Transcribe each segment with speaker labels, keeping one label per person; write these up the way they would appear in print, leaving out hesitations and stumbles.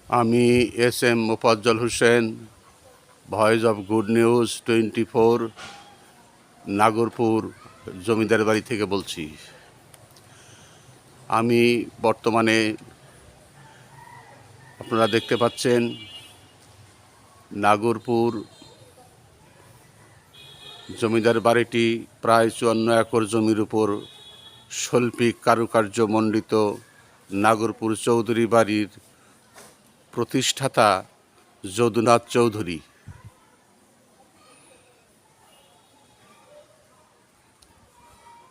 Speaker 1: আমি S M Mofazzal Hossain, voice of good news 24 Nagarpur জমিদার বাড়ি থেকে বলছি। আমি বর্তমানে আপনারা দেখতে পাচ্ছেন নাগরপুর জমিদার বাড়িটি প্রায় 54 একর জমির উপর শৈল্পিক কারুকার্য মণ্ডিত নাগরপুর চৌধুরী বাড়ির প্রতিষ্ঠাতা যদুনাথ চৌধুরী,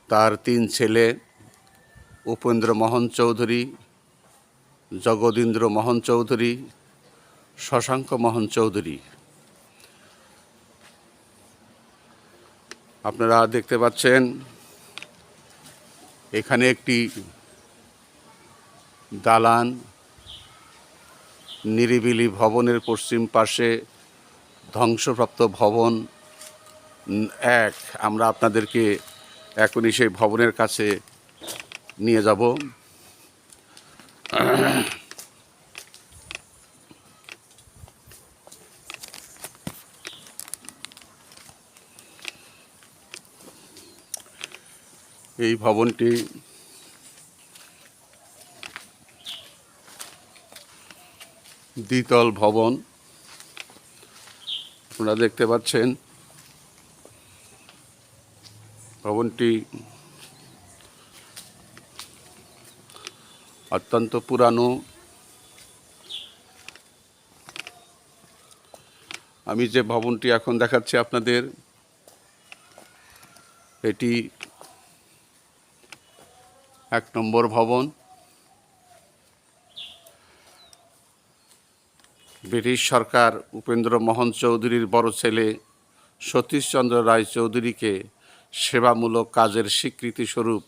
Speaker 1: তার 3 ছেলে উপেন্দ্র মোহন চৌধুরী, জগদীন্দ্র মোহন চৌধুরী, শশাঙ্ক মোহন চৌধুরী। আপনারা দেখতে পাচ্ছেন এখানে একটি দালান, নিরিবিলি ভবনের পশ্চিম পাশে ধ্বংসপ্রাপ্ত ভবন 1। আমরা আপনাদেরকে এখনই সেই ভবনের কাছে নিয়ে যাব। এই ভবনটি দ্বিতল ভবন, আপনারা দেখতে পাচ্ছেন। ভবনটি অত্যন্ত পুরানো। আমি যে ভবনটি এখন দেখাচ্ছি আপনাদের, এটি 1 নম্বর ভবন। ব্রিটিশ সরকার উপেন্দ্র মোহন চৌধুরীর বড় ছেলে সতীশচন্দ্র রায় চৌধুরীকে সেবামূলক কাজের স্বীকৃতিস্বরূপ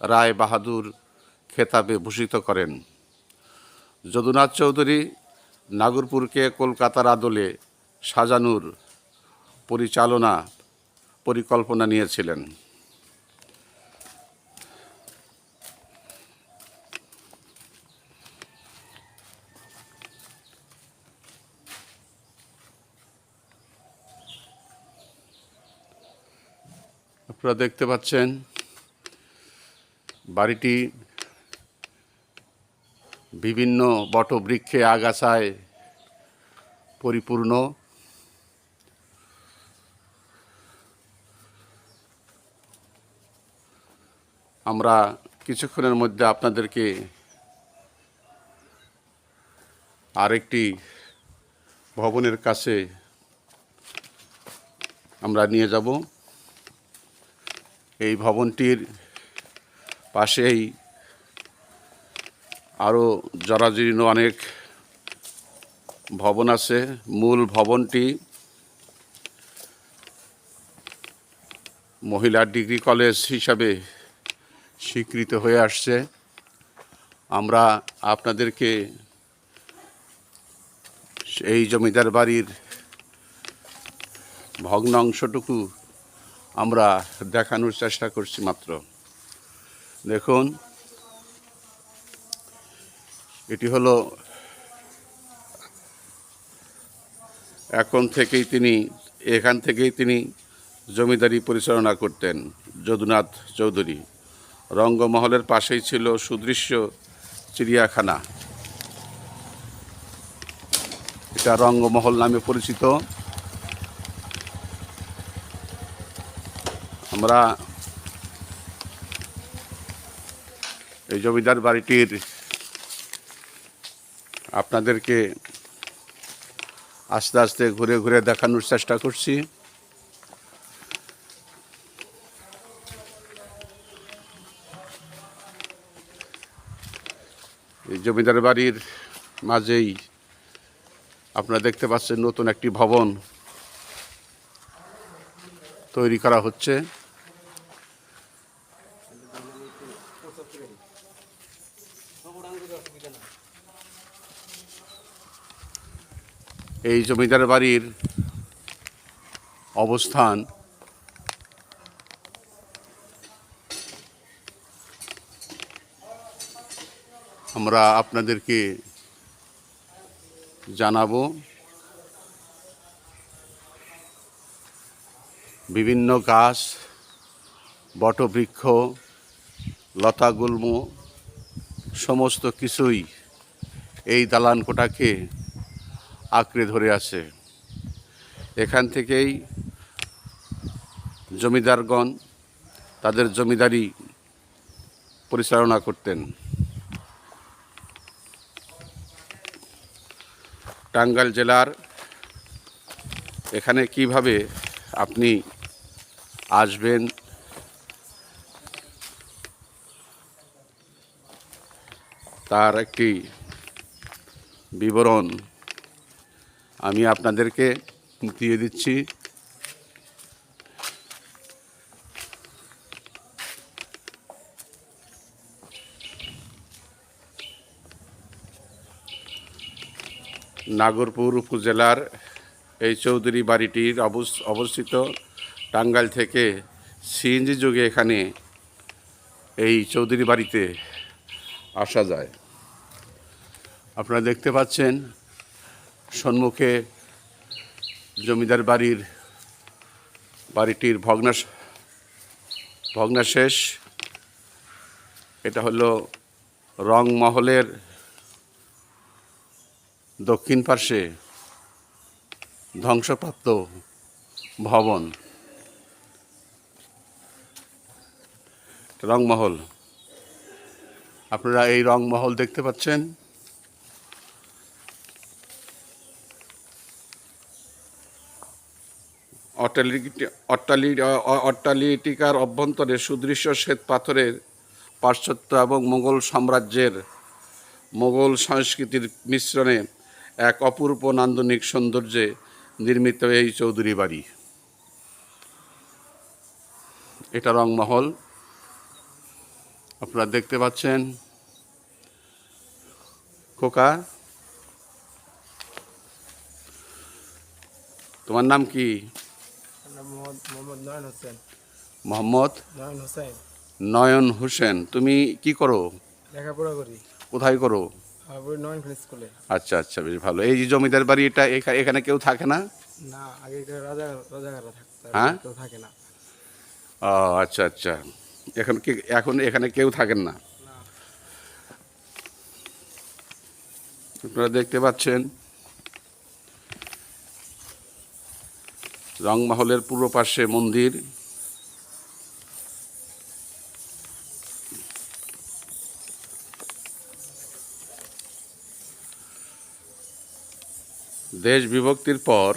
Speaker 1: রায় বাহাদুর খেতাবে ভূষিত করেন। যদুনাথ চৌধুরী নাগরপুরকে কলকাতার আদলে সাজানোর পরিকল্পনা নিয়েছিলেন। আপনারা দেখতে পাচ্ছেন বাড়িটি বিভিন্ন বটবৃক্ষে আগাছায় পরিপূর্ণ। আমরা কিছুক্ষণের মধ্যে আপনাদেরকে আরেকটি ভবনের কাছে আমরা নিয়ে যাব। এই ভবনটির পাশেই আরও জরাজীর্ণ অনেক ভবন আছে। মূল ভবনটি মহিলা ডিগ্রি কলেজ হিসাবে স্বীকৃত হয়ে আসছে। আমরা আপনাদেরকে এই জমিদার বাড়ির ভগ্নাংশটুকু আমরা দেখানোর চেষ্টা করছি মাত্র। দেখুন, এটি হলো এখান থেকেই তিনি জমিদারি পরিচালনা করতেন যদুনাথ চৌধুরী। রঙ্গমহলের পাশেই ছিল সুদৃশ্য চিড়িয়াখানা, এটা রঙ্গমহল নামে পরিচিত। আমরা এই জমিদার বাড়িটির আপনাদেরকে আস্তে আস্তে ঘুরে ঘুরে দেখানোর চেষ্টা করছি। এই জমিদার বাড়ির মাঝেই আপনারা দেখতে পাচ্ছেন নতুন একটি ভবন তৈরি করা হচ্ছে। এই জমিদার বাড়ির অবস্থান আমরা আপনাদেরকে জানাবো। বিভিন্ন গাছ, বটবৃক্ষ, লতাগুল্ম সমস্ত কিছুই এই দালান কোঠাকে আঁকড়ে ধরে আছে। এখান থেকেই জমিদারগণ তাদের জমিদারি পরিচালনা করতেন। টাঙ্গাইল জেলার এখানে কিভাবে আপনি আসবেন, তার একটি বিবরণ আমি আপনাদেরকে দিয়ে দিচ্ছি। নাগরপুর উপজেলার এই চৌধুরী বাড়িটির অবস্থিত। টাঙ্গাইল থেকে সিএনজি যোগে এখানে এই চৌধুরী বাড়িতে আসা যায়। আপনারা দেখতে পাচ্ছেন সম্মুখে জমিদার বাড়িটির ভগ্নাশেষ। এটা হলো রংমহলের দক্ষিণ পার্শ্বে ধ্বংসপ্রাপ্ত ভবন, রংমহল। আপনারা এই রংমহল দেখতে পাচ্ছেন। অট্টালিকার অভ্যন্তরে সুদৃশ্য শ্বেত পাথরের পাশ্চাত্য এবং মোগল সংস্কৃতির মিশ্রণে এক অপূর্ব নান্দনিক সৌন্দর্যে নির্মিত এই চৌধুরী বাড়ি। এটা রংমহল আপনারা দেখতে পাচ্ছেন। খোকা, তোমার নাম কি? মোহাম্মদ নয়ন হোসেন। তুমি কি করো?
Speaker 2: লেখাপড়া করি।
Speaker 1: কোথায় করো?
Speaker 2: স্কুলে।
Speaker 1: আচ্ছা আচ্ছা, বেশ ভালো। এই যে জমিদার বাড়ি, এটা এখানে কেউ থাকে না?
Speaker 2: না, আগে রাজাকাররা থাকতো,
Speaker 1: হ্যাঁ,
Speaker 2: কেউ থাকে না।
Speaker 1: ও আচ্ছা আচ্ছা, এখন এখানে কেউ থাকেন না। আপনারা দেখতে পাচ্ছেন রংমহলের পূর্ব পাশে মন্দির। দেশ বিভক্তির পর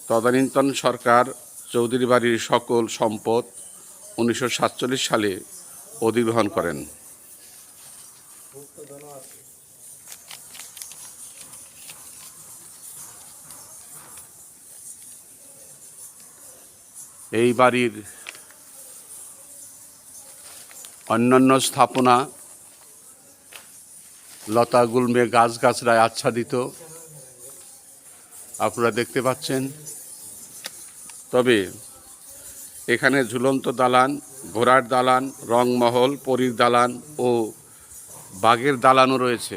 Speaker 1: তদানীন্তন সরকার চৌধুরী বাড়ির সকল সম্পদ 1947 সালে অধিগ্রহণ করেন। এই বাড়ির অন্যান্য স্থাপনা লতা গুল্মে গাছগাছড়ায় আচ্ছাদিত, আপনারা দেখতে পাচ্ছেন। তবে এখানে ঝুলন্ত দালান, ঘোড়ার দালান, রংমহল, পরীর দালান ও বাঘের দালানও রয়েছে।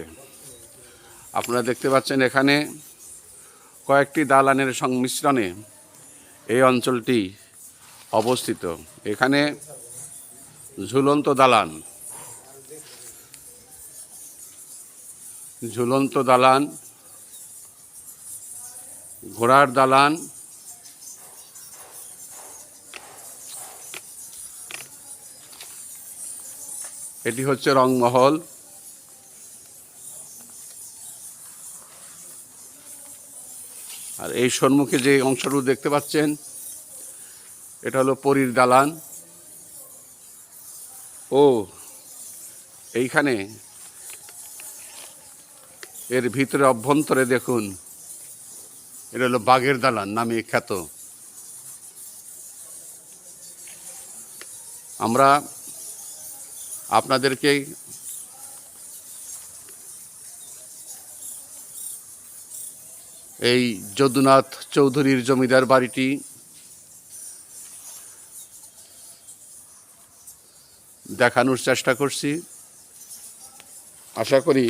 Speaker 1: আপনারা দেখতে পাচ্ছেন এখানে কয়েকটি দালানের সংমিশ্রণে এই অঞ্চলটি অবস্থিত। এখানে ঝুলন্ত দালান, ঘোড়ার দালান, এটি হচ্ছে রংমহল। আর এই সম্মুখে যে অংশটুকু দেখতে পাচ্ছেন এটা হলো পরীর দালান। ও এইখানে এর ভিতরে অভ্যন্তরে দেখুন, এটা হলো বাঘের দালান নামে খ্যাত। আমরা আপনাদেরকে এই যদুনাথ চৌধুরীর জমিদার বাড়িটি দেখানোর চেষ্টা করছি। আশা করি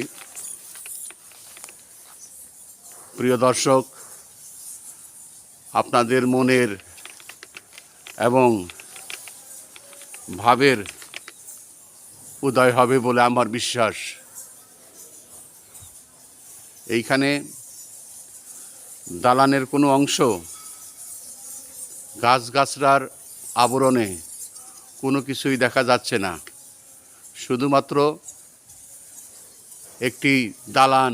Speaker 1: প্রিয় দর্শক আপনাদের মনের এবং ভাবের উদয় হবে বলে আমার বিশ্বাস। এইখানে দালানের কোনো অংশ গাছগাছড়ার আবরণে কোনো কিছুই দেখা যাচ্ছে না, শুধুমাত্র একটি দালান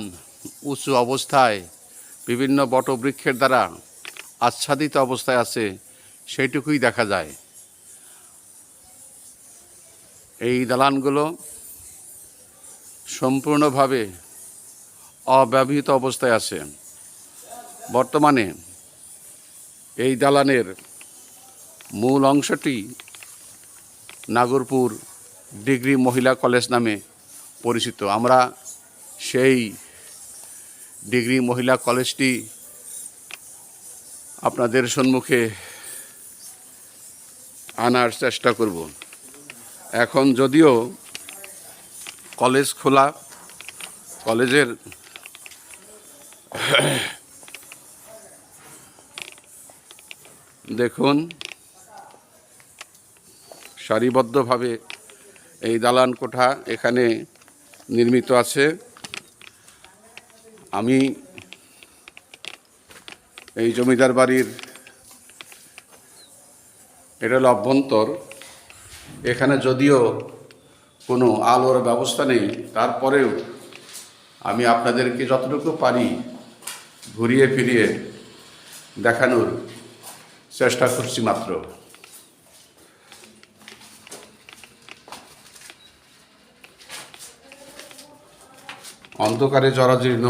Speaker 1: উঁচু অবস্থায় বিভিন্ন বটবৃক্ষের দ্বারা আচ্ছাদিত অবস্থায় আছে, সেইটুকুই দেখা যায়। এই দালানগুলো সম্পূর্ণভাবে অব্যবহৃত অবস্থায় আছে। বর্তমানে এই দালানের মূল অংশটি নাগরপুর ডিগ্রি মহিলা কলেজ নামে পরিচিত। আমরা সেই ডিগ্রি মহিলা কলেজটি আপনাদের সম্মুখে আনার চেষ্টা করব। এখন যদিও কলেজ খোলা, কলেজের দেখুন সারিবদ্ধভাবে এই দালান কোঠা এখানে নির্মিত আছে। আমি এই জমিদার বাড়ির, এটা হলো অভ্যন্তর। এখানে যদিও কোনো আলোর ব্যবস্থা নেই, তারপরেও আমি আপনাদেরকে যতটুকু পারি ঘুরিয়ে ফিরিয়ে দেখানোর চেষ্টা করছি মাত্র। অন্ধকারে জরাজীর্ণ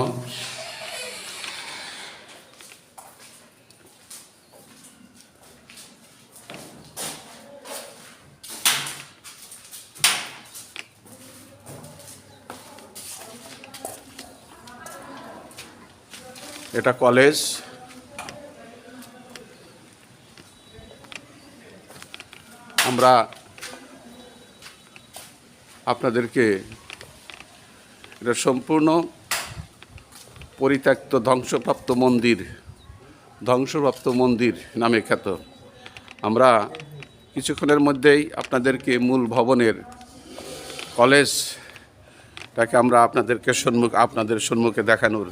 Speaker 1: এটা কলেজ। আমরা আপনাদেরকে এটা সম্পূর্ণ পরিত্যক্ত ধ্বংসপ্রাপ্ত মন্দির নামে খ্যাত। আমরা কিছুক্ষণের মধ্যেই আপনাদেরকে মূল ভবনের কলেজটাকে আমরা আপনাদের সম্মুখে দেখানোর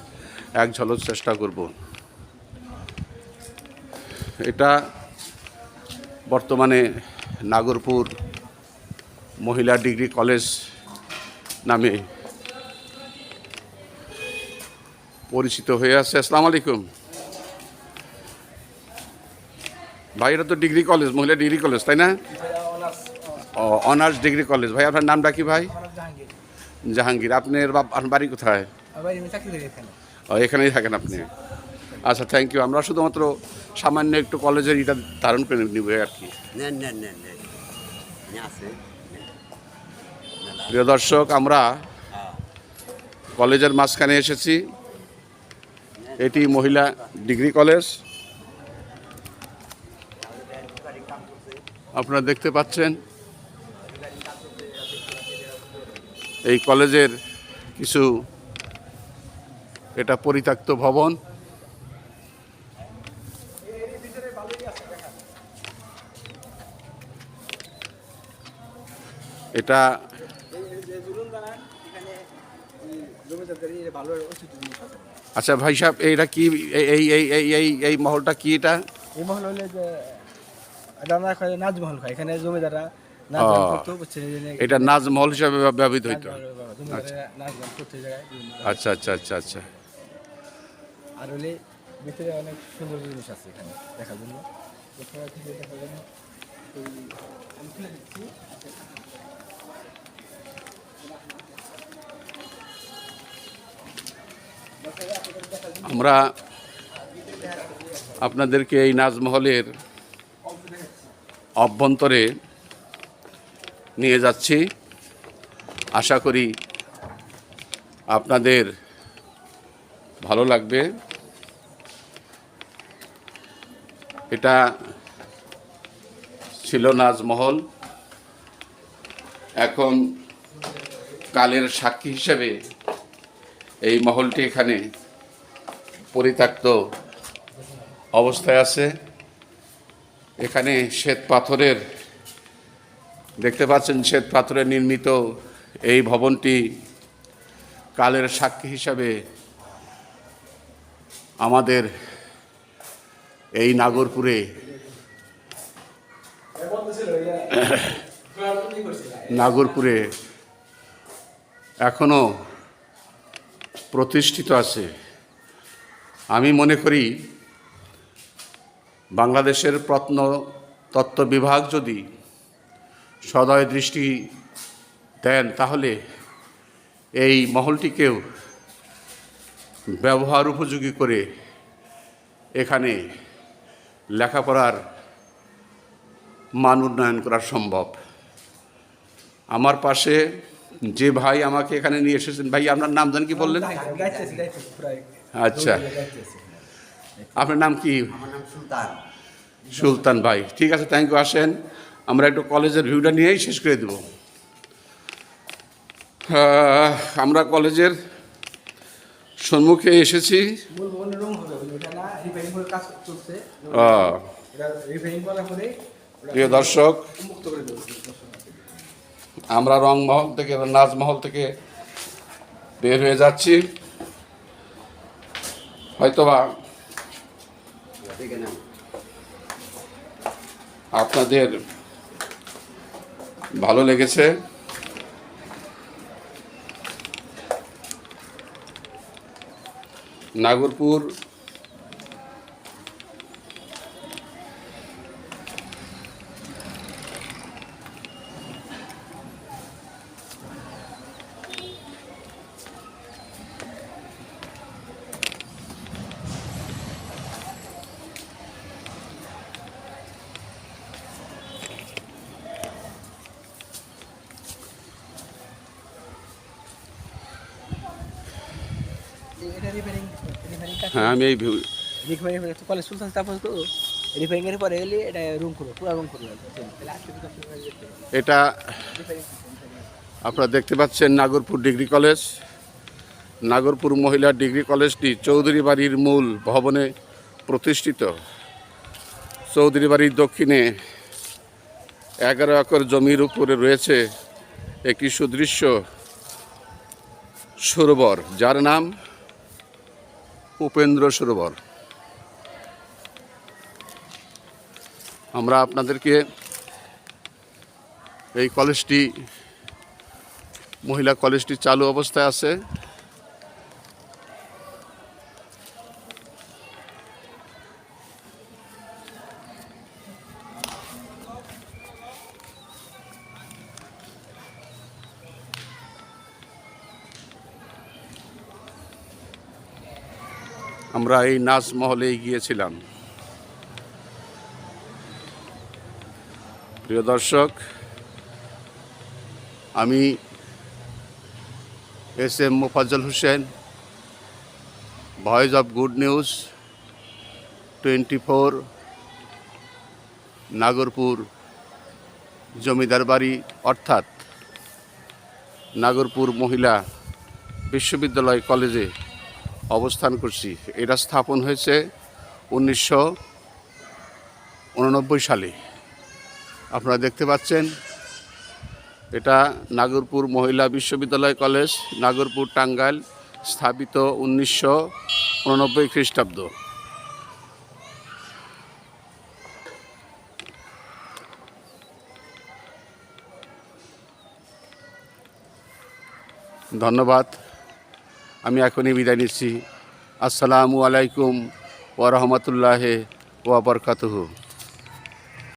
Speaker 1: এক ঝলক চেষ্টা করব। এটা বর্তমানে নাগরপুর মহিলা ডিগ্রি কলেজ নামে পরিচিত হয়ে আছে। আসসালামু আলাইকুম ভাই, এটা তো ডিগ্রি কলেজ, মহিলা ডিগ্রি কলেজ, তাই না? Honours degree college. ভাই আপনার নামটা কি ভাই? জাহাঙ্গীর। আপনার বাড়ি কোথায়? এখানেই থাকেন আপনি? আচ্ছা, থ্যাংক ইউ। আমরা শুধুমাত্র সামান্য একটু কলেজের এটা ধারণ করে নিব আর কি। প্রিয় দর্শক, আমরা কলেজের মাঝখানে এসেছি। এটি মহিলা ডিগ্রি কলেজ। আপনারা দেখতে পাচ্ছেন এই কলেজের কিছু, এটা পরিত্যক্ত ভবন। এটা আচ্ছা ভাই সাহেব, এইটা কি এই এই এই এই এই মহলটা কি? এটা
Speaker 2: এই মহল হলে যে নাজমহল খায়, এখানে জমিদাররা
Speaker 1: এটা নাজমহল হিসাবে ব্যবহৃত হইতো। আচ্ছা আচ্ছা আচ্ছা আচ্ছা।
Speaker 2: আর হলে ভিতরে অনেক সুন্দর জিনিস আছে এখানে দেখার জন্য।
Speaker 1: আমরা আপনাদেরকে এই নাজমহলের অভ্যন্তরে নিয়ে যাচ্ছি। আশা করি আপনাদের ভালো লাগবে। এটা ছিল নাজমহল, এখন কালের সাক্ষী হিসেবে এই মহলটি এখানে পরিত্যক্ত অবস্থায় আছে। এখানে শ্বেত পাথরের দেখতে পাচ্ছেন, শ্বেত পাথরে নির্মিত এই ভবনটি কালের সাক্ষী হিসাবে আমাদের এই নাগরপুরে এখনো প্রতিষ্ঠিত আছে। আমি মনে করি বাংলাদেশের প্রত্নতত্ত্ব বিভাগ যদি সদয় দৃষ্টি দেন তাহলে এই মহলটিকেও ব্যবহার উপযোগী করে এখানে লেখাপড়ার মান উন্নয়ন করা সম্ভব। আমার পাশে যে ভাই আমাকে এখানে নিয়ে এসেছেন, ভাই আপনার নাম জানেন কি বললেন? আচ্ছা, আপনার নাম কি?
Speaker 3: আমার নাম সুলতান।
Speaker 1: সুলতান ভাই, ঠিক আছে, থ্যাংক ইউ। আসেন আমরা একটু কলেজের ভিউটা নিয়েই শেষ করে দেব। আমরা কলেজের সম্মুখে এসেছি। প্রিয় দর্শক, আমরা রংমহল থেকে, নাজমহল থেকে বের হয়ে যাচ্ছি। হয়তোবা আপনাদের ভালো লেগেছে। নাগরপুর হ্যাঁ, আমি এই
Speaker 2: কলেজ সুলতান স্থাপন করো, রিপেয়ারিং এর পরে এলে এটা রুম করো, পুরো রুম করো।
Speaker 1: এটা আপনারা দেখতে পাচ্ছেন নাগরপুর ডিগ্রি কলেজ। নাগরপুর মহিলা ডিগ্রি কলেজটি চৌধুরী বাড়ির মূল ভবনে প্রতিষ্ঠিত। চৌধুরী বাড়ির দক্ষিণে 11 একর জমির উপরে রয়েছে একটি সুদৃশ্য সরোবর, যার নাম উপেন্দ্র সরোবর। আমরা আপনাদেরকে এই কলেজটি, মহিলা কলেজটি চালু অবস্থায় আছে। আমরা এই নাজমহলে গিয়েছিলাম। প্রিয় দর্শক, আমি SM Mofazzal Hossain, voice of good news 24 Nagarpur জমিদার বাড়ি অর্থাৎ নাগরপুর মহিলা বিশ্ববিদ্যালয় কলেজে অবস্থান করছি। এটা স্থাপন হয়েছে 1989 সালে। আপনারা দেখতে পাচ্ছেন, এটা নাগরপুর মহিলা বিশ্ববিদ্যালয় কলেজ, নাগরপুর, টাঙ্গাইল, স্থাপিত 1989 খ্রিস্টাব্দ। ধন্যবাদ। আমি এখনই বিদায় নিচ্ছি। আসসালামু আলাইকুম ওয়া রাহমাতুল্লাহি ওয়া বারাকাতুহু।